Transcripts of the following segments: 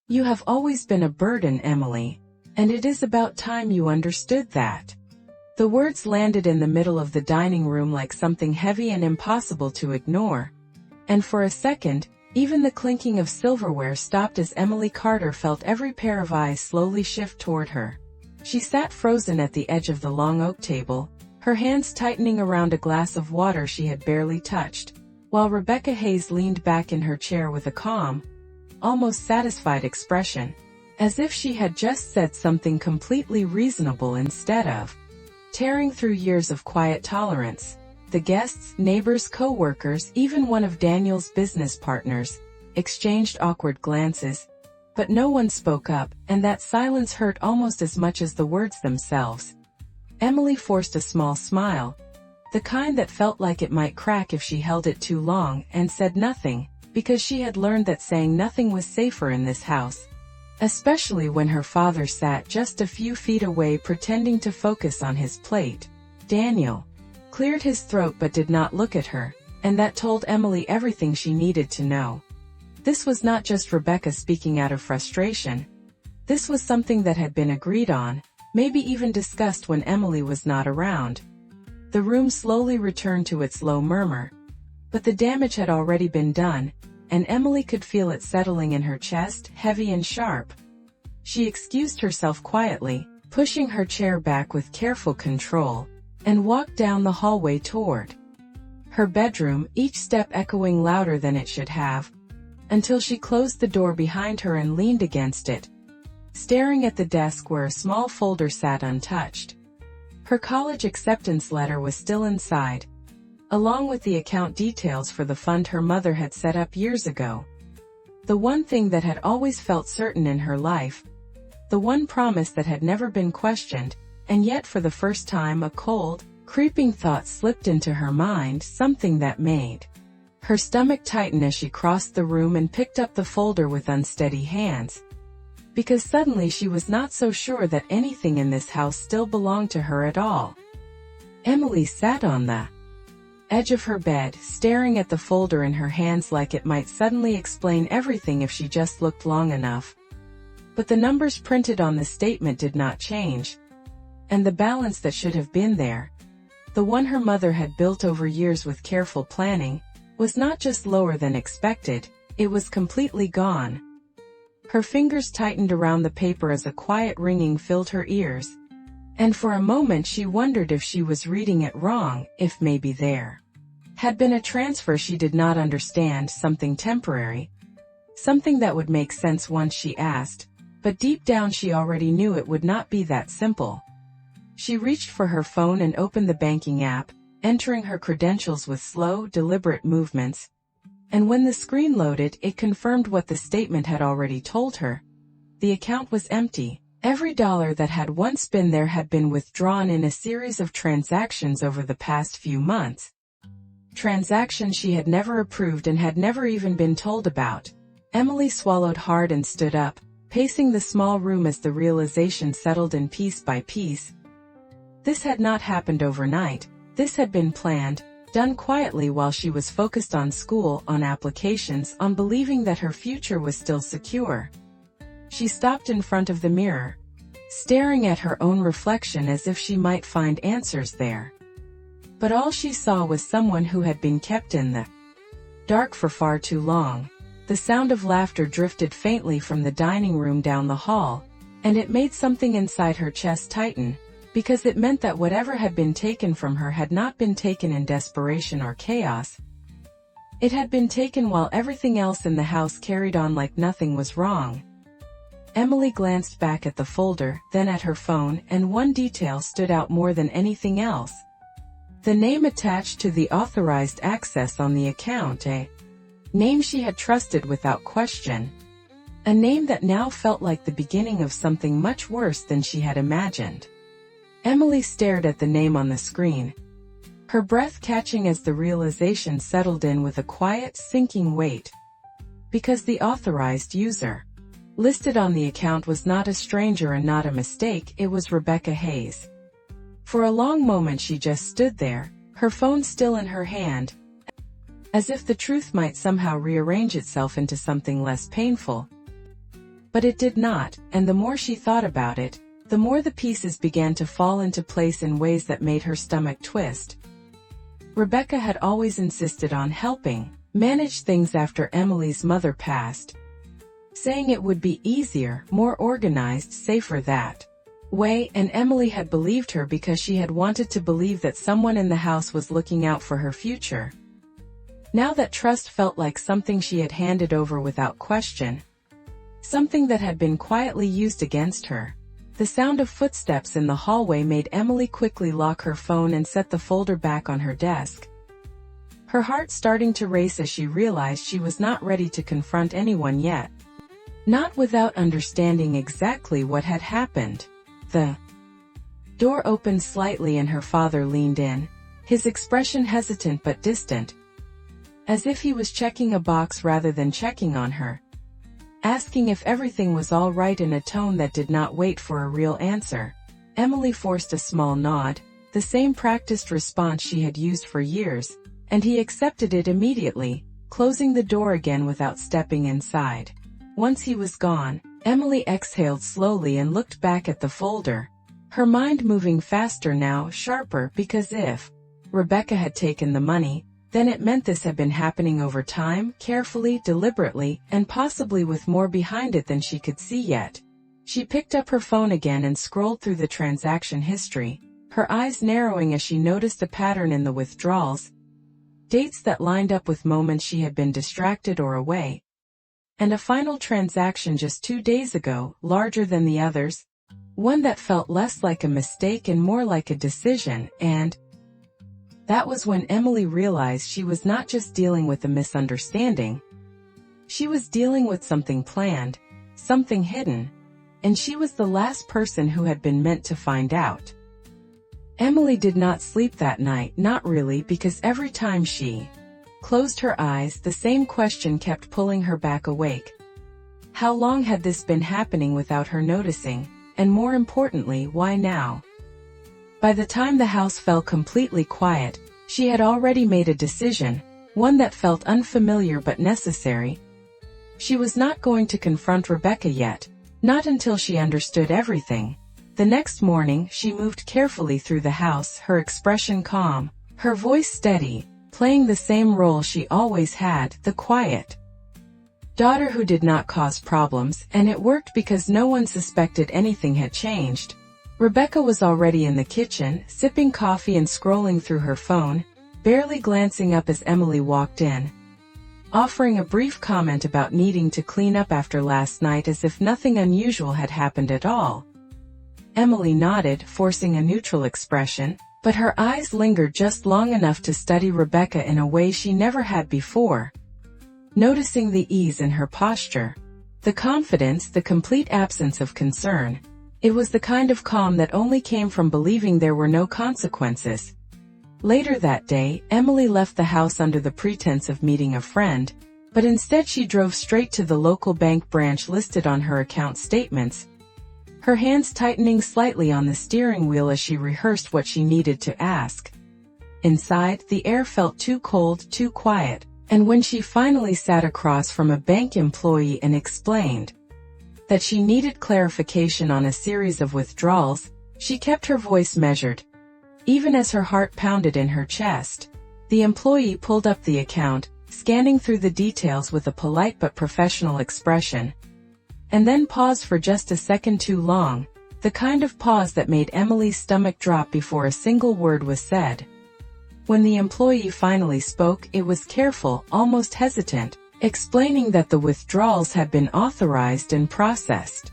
You have always been a burden, Emily, and it is about time you understood that." The words landed in the middle of the dining room like something heavy and impossible to ignore, and for a second, even the clinking of silverware stopped as Emily Carter felt every pair of eyes slowly shift toward her. She sat frozen at the edge of the long oak table, her hands tightening around a glass of water she had barely touched, while Rebecca Hayes leaned back in her chair with a calm, almost satisfied expression, as if she had just said something completely reasonable instead of tearing through years of quiet tolerance. The guests, neighbors, co-workers, even one of Daniel's business partners, exchanged awkward glances, but no one spoke up, and that silence hurt almost as much as the words themselves. Emily forced a small smile, the kind that felt like it might crack if she held it too long, and said nothing, because she had learned that saying nothing was safer in this house, especially when her father sat just a few feet away pretending to focus on his plate. Daniel cleared his throat but did not look at her, and that told Emily everything she needed to know. This was not just Rebecca speaking out of frustration. This was something that had been agreed on, maybe even discussed when Emily was not around. The room slowly returned to its low murmur, but the damage had already been done, and Emily could feel it settling in her chest, heavy and sharp. She excused herself quietly, pushing her chair back with careful control, and walked down the hallway toward her bedroom, each step echoing louder than it should have, until she closed the door behind her and leaned against it, staring at the desk where a small folder sat untouched. Her college acceptance letter was still inside, along with the account details for the fund her mother had set up years ago. The one thing that had always felt certain in her life, the one promise that had never been questioned, and yet for the first time a cold, creeping thought slipped into her mind, something that made her stomach tighten as she crossed the room and picked up the folder with unsteady hands, because suddenly she was not so sure that anything in this house still belonged to her at all. Emily sat on the edge of her bed, staring at the folder in her hands like it might suddenly explain everything if she just looked long enough. But the numbers printed on the statement did not change, and the balance that should have been there, the one her mother had built over years with careful planning, was not just lower than expected, it was completely gone. Her fingers tightened around the paper as a quiet ringing filled her ears, and for a moment she wondered if she was reading it wrong, if maybe there had been a transfer she did not understand, something temporary, something that would make sense once she asked, but deep down she already knew it would not be that simple. She reached for her phone and opened the banking app, entering her credentials with slow, deliberate movements, and when the screen loaded, it confirmed what the statement had already told her. The account was empty. Every dollar that had once been there had been withdrawn in a series of transactions over the past few months. Transactions she had never approved and had never even been told about. Emily swallowed hard and stood up, pacing the small room as the realization settled in piece by piece. This had not happened overnight. This had been planned, done quietly while she was focused on school, on applications, on believing that her future was still secure. She stopped in front of the mirror, staring at her own reflection as if she might find answers there. But all she saw was someone who had been kept in the dark for far too long. The sound of laughter drifted faintly from the dining room down the hall, and it made something inside her chest tighten, because it meant that whatever had been taken from her had not been taken in desperation or chaos. It had been taken while everything else in the house carried on like nothing was wrong. Emily glanced back at the folder, then at her phone, and one detail stood out more than anything else. The name attached to the authorized access on the account, a name she had trusted without question. A name that now felt like the beginning of something much worse than she had imagined. Emily stared at the name on the screen, her breath catching as the realization settled in with a quiet, sinking weight. Because the authorized user listed on the account was not a stranger and not a mistake, it was Rebecca Hayes. For a long moment she just stood there, her phone still in her hand, as if the truth might somehow rearrange itself into something less painful. But it did not, and the more she thought about it, the more the pieces began to fall into place in ways that made her stomach twist. Rebecca had always insisted on helping manage things after Emily's mother passed, saying it would be easier, more organized, safer that way, and Emily had believed her because she had wanted to believe that someone in the house was looking out for her future. Now that trust felt like something she had handed over without question, something that had been quietly used against her. The sound of footsteps in the hallway made Emily quickly lock her phone and set the folder back on her desk, her heart starting to race as she realized she was not ready to confront anyone yet. Not without understanding exactly what had happened. The door opened slightly and her father leaned in, his expression hesitant but distant, as if he was checking a box rather than checking on her, asking if everything was all right in a tone that did not wait for a real answer. Emily forced a small nod, the same practiced response she had used for years, and he accepted it immediately, closing the door again without stepping inside. Once he was gone, Emily exhaled slowly and looked back at the folder, her mind moving faster now, sharper, because if Rebecca had taken the money, then it meant this had been happening over time, carefully, deliberately, and possibly with more behind it than she could see yet. She picked up her phone again and scrolled through the transaction history, her eyes narrowing as she noticed a pattern in the withdrawals, dates that lined up with moments she had been distracted or away, and a final transaction just 2 days ago, larger than the others, one that felt less like a mistake and more like a decision, and that was when Emily realized she was not just dealing with a misunderstanding. She was dealing with something planned, something hidden, and she was the last person who had been meant to find out. Emily did not sleep that night, not really, because every time she closed her eyes, the same question kept pulling her back awake. How long had this been happening without her noticing? And more importantly, why now? By the time the house fell completely quiet, she had already made a decision, one that felt unfamiliar but necessary. She was not going to confront Rebecca yet, not until she understood everything. The next morning, she moved carefully through the house, her expression calm, her voice steady, playing the same role she always had, the quiet daughter who did not cause problems, and it worked because no one suspected anything had changed. Rebecca was already in the kitchen, sipping coffee and scrolling through her phone, barely glancing up as Emily walked in, offering a brief comment about needing to clean up after last night as if nothing unusual had happened at all. Emily nodded, forcing a neutral expression, but her eyes lingered just long enough to study Rebecca in a way she never had before, noticing the ease in her posture, the confidence, the complete absence of concern. It was the kind of calm that only came from believing there were no consequences. Later that day, Emily left the house under the pretense of meeting a friend, but instead she drove straight to the local bank branch listed on her account statements, her hands tightening slightly on the steering wheel as she rehearsed what she needed to ask. Inside, the air felt too cold, too quiet, and when she finally sat across from a bank employee and explained that she needed clarification on a series of withdrawals, she kept her voice measured, even as her heart pounded in her chest. The employee pulled up the account, scanning through the details with a polite but professional expression, and then paused for just a second too long, the kind of pause that made Emily's stomach drop before a single word was said. When the employee finally spoke, it was careful, almost hesitant, explaining that the withdrawals had been authorized and processed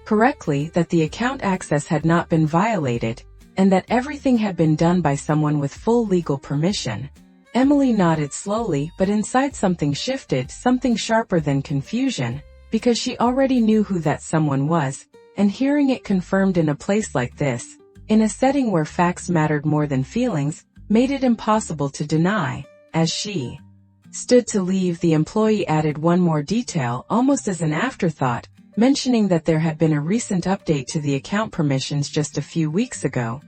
correctly, that the account access had not been violated, and that everything had been done by someone with full legal permission. Emily nodded slowly, but inside something shifted, something sharper than confusion, because she already knew who that someone was, and hearing it confirmed in a place like this, in a setting where facts mattered more than feelings, made it impossible to deny. As she stood to leave, the employee added one more detail, almost as an afterthought, mentioning that there had been a recent update to the account permissions just a few weeks ago,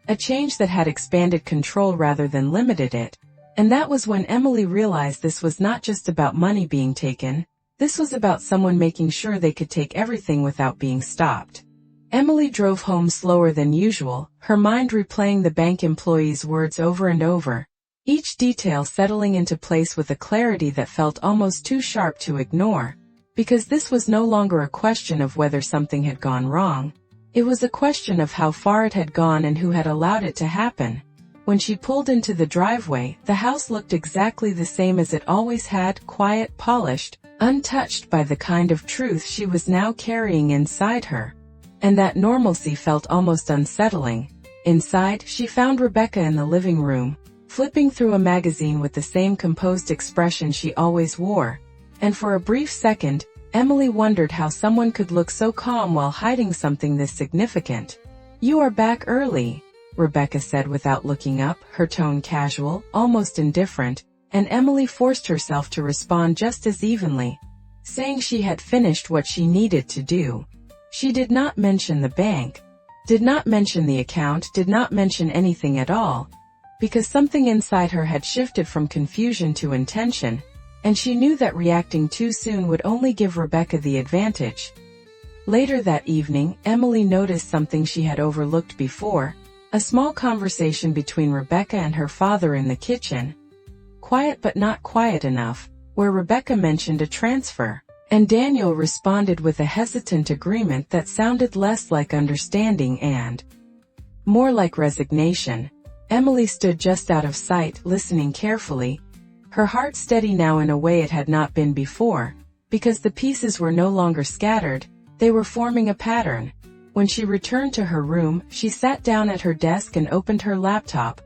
a change that had expanded control rather than limited it. And that was when Emily realized this was not just about money being taken, This was about someone making sure they could take everything without being stopped. Emily drove home slower than usual, her mind replaying the bank employee's words over and over, each detail settling into place with a clarity that felt almost too sharp to ignore, because this was no longer a question of whether something had gone wrong. It was a question of how far it had gone and who had allowed it to happen. When she pulled into the driveway, the house looked exactly the same as it always had, quiet, polished, untouched by the kind of truth she was now carrying inside her. And that normalcy felt almost unsettling. Inside, she found Rebecca in the living room, flipping through a magazine with the same composed expression she always wore. And for a brief second, Emily wondered how someone could look so calm while hiding something this significant. "You are back early," Rebecca said without looking up, her tone casual, almost indifferent, and Emily forced herself to respond just as evenly, saying she had finished what she needed to do. She did not mention the bank, did not mention the account, did not mention anything at all, because something inside her had shifted from confusion to intention, and she knew that reacting too soon would only give Rebecca the advantage. Later that evening, Emily noticed something she had overlooked before, a small conversation between Rebecca and her father in the kitchen. Quiet but not quiet enough, where Rebecca mentioned a transfer, and Daniel responded with a hesitant agreement that sounded less like understanding and more like resignation. Emily stood just out of sight, listening carefully, her heart steady now in a way it had not been before, because the pieces were no longer scattered, they were forming a pattern. When she returned to her room, she sat down at her desk and opened her laptop,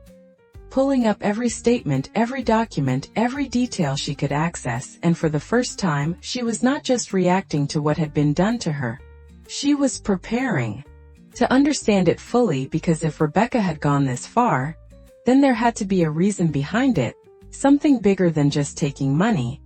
pulling up every statement, every document, every detail she could access, and for the first time, she was not just reacting to what had been done to her. She was preparing to understand it fully, because if Rebecca had gone this far, then there had to be a reason behind it, something bigger than just taking money.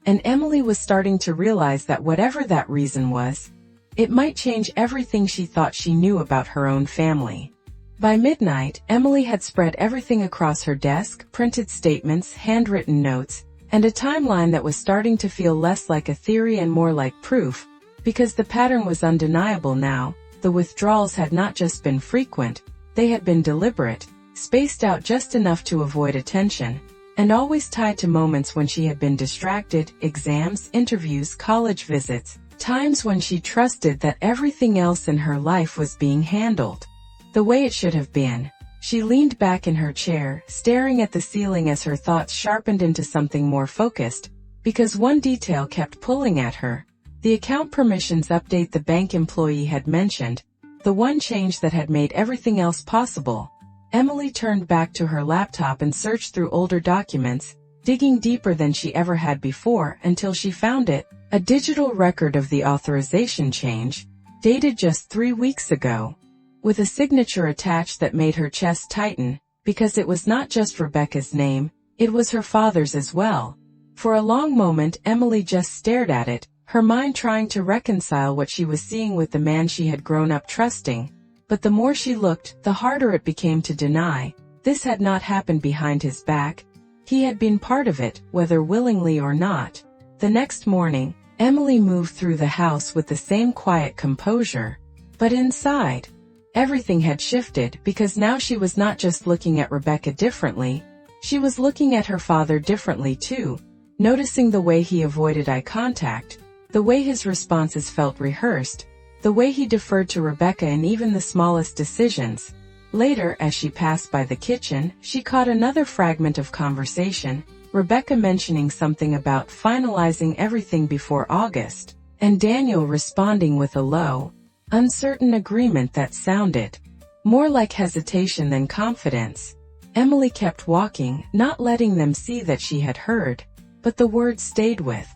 And Emily was starting to realize that whatever that reason was, it might change everything she thought she knew about her own family. By midnight, Emily had spread everything across her desk, printed statements, handwritten notes, and a timeline that was starting to feel less like a theory and more like proof, because the pattern was undeniable now. The withdrawals had not just been frequent, they had been deliberate, spaced out just enough to avoid attention, and always tied to moments when she had been distracted, exams, interviews, college visits, times when she trusted that everything else in her life was being handled the way it should have been. She leaned back in her chair, staring at the ceiling as her thoughts sharpened into something more focused, because one detail kept pulling at her. The account permissions update the bank employee had mentioned, the one change that had made everything else possible. Emily turned back to her laptop and searched through older documents, digging deeper than she ever had before, until she found it, a digital record of the authorization change, dated just 3 weeks ago, with a signature attached that made her chest tighten, because it was not just Rebecca's name, it was her father's as well. For a long moment Emily just stared at it, her mind trying to reconcile what she was seeing with the man she had grown up trusting. But the more she looked, the harder it became to deny. This had not happened behind his back. He had been part of it, whether willingly or not. The next morning, Emily moved through the house with the same quiet composure. But inside, everything had shifted, because now she was not just looking at Rebecca differently, she was looking at her father differently too, noticing the way he avoided eye contact, the way his responses felt rehearsed, the way he deferred to Rebecca in even the smallest decisions. Later, as she passed by the kitchen, she caught another fragment of conversation, Rebecca mentioning something about finalizing everything before August, and Daniel responding with a low, uncertain agreement that sounded more like hesitation than confidence. Emily kept walking, not letting them see that she had heard, but the words stayed with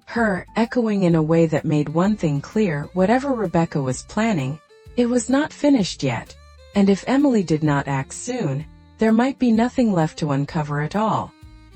her, echoing in a way that made one thing clear: whatever Rebecca was planning, it was not finished yet, and if Emily did not act soon, there might be nothing left to uncover at all.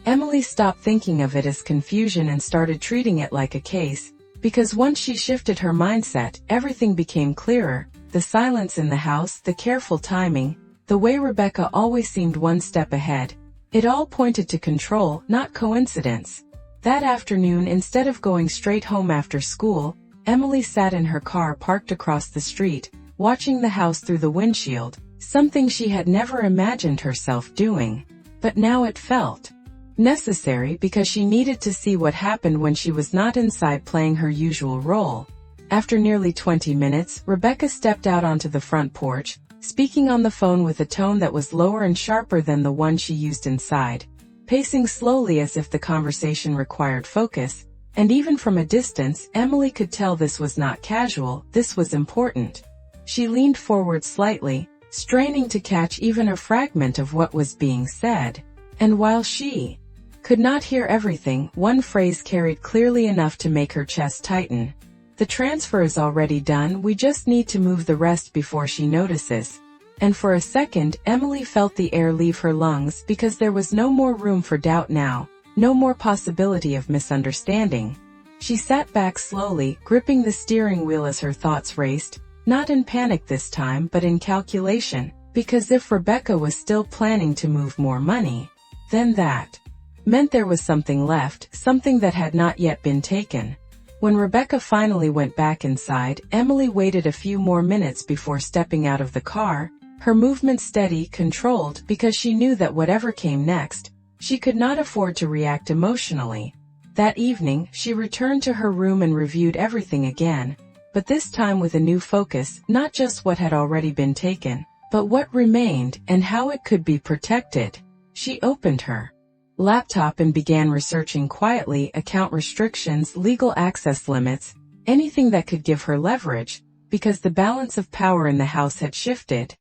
Emily stopped thinking of it as confusion and started treating it like a case, because once she shifted her mindset, everything became clearer. The silence in the house, the careful timing, the way Rebecca always seemed one step ahead. It all pointed to control, not coincidence. That afternoon, instead of going straight home after school, Emily sat in her car parked across the street, watching the house through the windshield, something she had never imagined herself doing. But now it felt necessary because she needed to see what happened when she was not inside playing her usual role. After nearly 20 minutes, Rebecca stepped out onto the front porch, speaking on the phone with a tone that was lower and sharper than the one she used inside, pacing slowly as if the conversation required focus, and even from a distance, Emily could tell this was not casual, this was important. She leaned forward slightly, straining to catch even a fragment of what was being said, and while she could not hear everything, one phrase carried clearly enough to make her chest tighten. "The transfer is already done, we just need to move the rest before she notices." And for a second, Emily felt the air leave her lungs because there was no more room for doubt now, no more possibility of misunderstanding. She sat back slowly, gripping the steering wheel as her thoughts raced, not in panic this time but in calculation, because if Rebecca was still planning to move more money, then that meant there was something left, something that had not yet been taken. When Rebecca finally went back inside, Emily waited a few more minutes before stepping out of the car, her movements steady, controlled, because she knew that whatever came next, she could not afford to react emotionally. That evening, she returned to her room and reviewed everything again, but this time with a new focus, not just what had already been taken, but what remained and how it could be protected. She opened her laptop and began researching quietly account restrictions, legal access limits, anything that could give her leverage, because the balance of power in the house had shifted.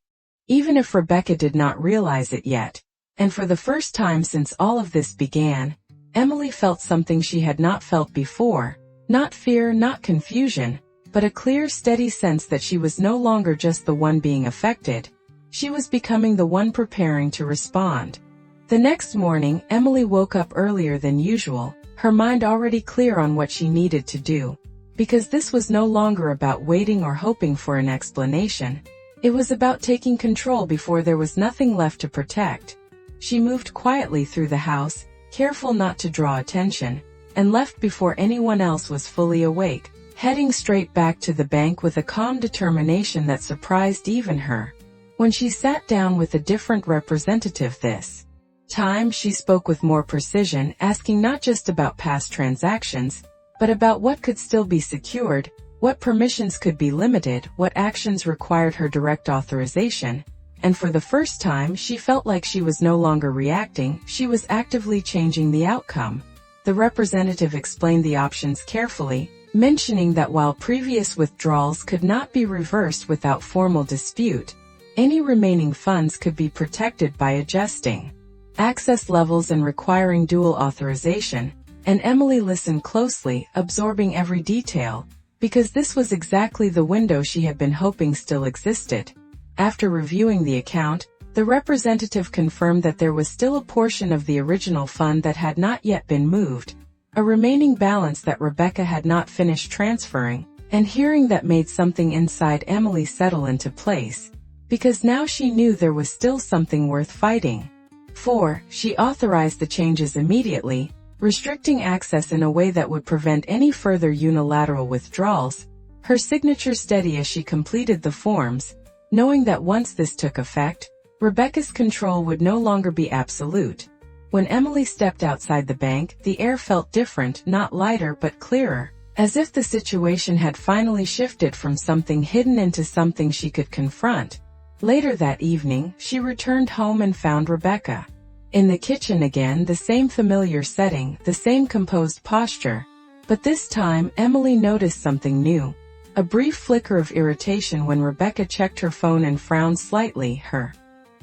Even if Rebecca did not realize it yet, and for the first time since all of this began, Emily felt something she had not felt before, not fear, not confusion, but a clear, steady sense that she was no longer just the one being affected. She was becoming the one preparing to respond. The next morning, Emily woke up earlier than usual, her mind already clear on what she needed to do. Because this was no longer about waiting or hoping for an explanation. It was about taking control before there was nothing left to protect. She moved quietly through the house, careful not to draw attention, and left before anyone else was fully awake, heading straight back to the bank with a calm determination that surprised even her. When she sat down with a different representative this time, she spoke with more precision, asking not just about past transactions, but about what could still be secured, what permissions could be limited, what actions required her direct authorization. And for the first time, she felt like she was no longer reacting, she was actively changing the outcome. The representative explained the options carefully, mentioning that while previous withdrawals could not be reversed without formal dispute, any remaining funds could be protected by adjusting access levels and requiring dual authorization. And Emily listened closely, absorbing every detail, because this was exactly the window she had been hoping still existed. After reviewing the account, the representative confirmed that there was still a portion of the original fund that had not yet been moved, a remaining balance that Rebecca had not finished transferring, and hearing that made something inside Emily settle into place, because now she knew there was still something worth fighting for. She authorized the changes immediately, restricting access in a way that would prevent any further unilateral withdrawals, her signature steady as she completed the forms, knowing that once this took effect, Rebecca's control would no longer be absolute. When Emily stepped outside the bank, the air felt different, not lighter but clearer, as if the situation had finally shifted from something hidden into something she could confront. Later that evening, she returned home and found Rebecca in the kitchen again, the same familiar setting, the same composed posture. But this time, Emily noticed something new. A brief flicker of irritation when Rebecca checked her phone and frowned slightly, her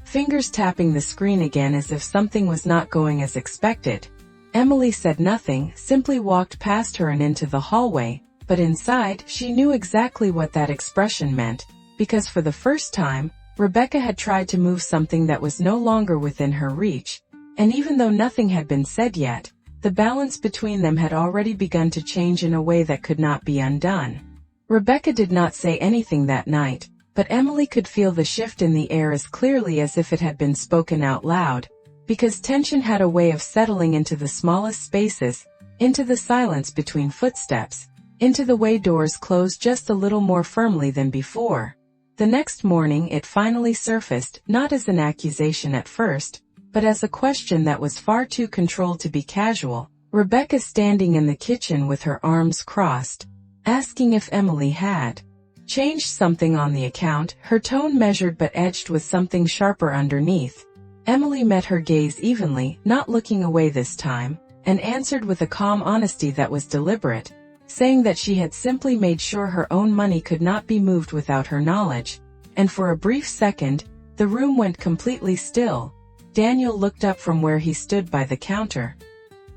fingers tapping the screen again as if something was not going as expected. Emily said nothing, simply walked past her and into the hallway, but inside, she knew exactly what that expression meant, because for the first time, Rebecca had tried to move something that was no longer within her reach, and even though nothing had been said yet, the balance between them had already begun to change in a way that could not be undone. Rebecca did not say anything that night, but Emily could feel the shift in the air as clearly as if it had been spoken out loud, because tension had a way of settling into the smallest spaces, into the silence between footsteps, into the way doors closed just a little more firmly than before. The next morning it finally surfaced, not as an accusation at first, but as a question that was far too controlled to be casual. Rebecca standing in the kitchen with her arms crossed, asking if Emily had changed something on the account, her tone measured but edged with something sharper underneath. Emily met her gaze evenly, not looking away this time, and answered with a calm honesty that was deliberate, saying that she had simply made sure her own money could not be moved without her knowledge. And for a brief second, the room went completely still. Daniel looked up from where he stood by the counter,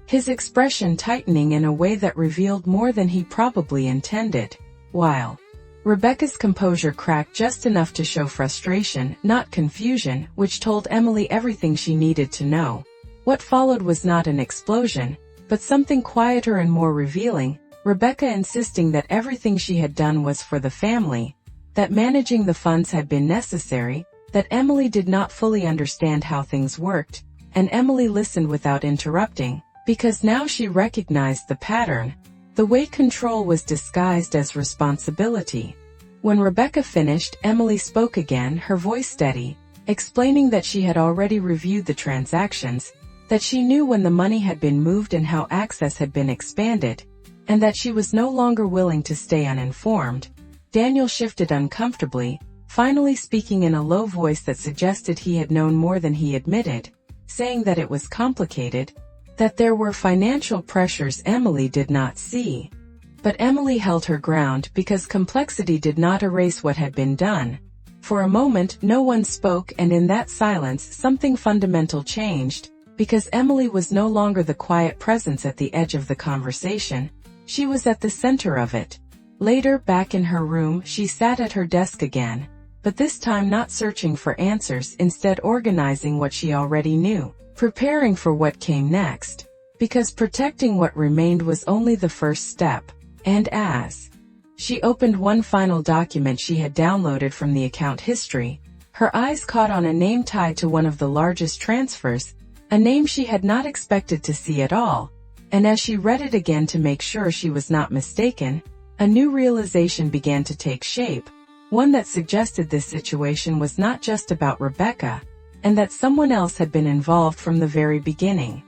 his expression tightening in a way that revealed more than he probably intended, while Rebecca's composure cracked just enough to show frustration, not confusion, which told Emily everything she needed to know. What followed was not an explosion, but something quieter and more revealing. Rebecca insisting that everything she had done was for the family, that managing the funds had been necessary, that Emily did not fully understand how things worked, and Emily listened without interrupting, because now she recognized the pattern, the way control was disguised as responsibility. When Rebecca finished, Emily spoke again, her voice steady, explaining that she had already reviewed the transactions, that she knew when the money had been moved and how access had been expanded, and that she was no longer willing to stay uninformed. Daniel shifted uncomfortably, finally speaking in a low voice that suggested he had known more than he admitted, saying that it was complicated, that there were financial pressures Emily did not see. But Emily held her ground because complexity did not erase what had been done. For a moment no one spoke, and in that silence something fundamental changed, because Emily was no longer the quiet presence at the edge of the conversation. She was at the center of it. Later, back in her room, she sat at her desk again, but this time not searching for answers, instead organizing what she already knew, preparing for what came next, because protecting what remained was only the first step. And as she opened one final document she had downloaded from the account history, her eyes caught on a name tied to one of the largest transfers, a name she had not expected to see at all. And as she read it again to make sure she was not mistaken, a new realization began to take shape, one that suggested this situation was not just about Rebecca, and that someone else had been involved from the very beginning.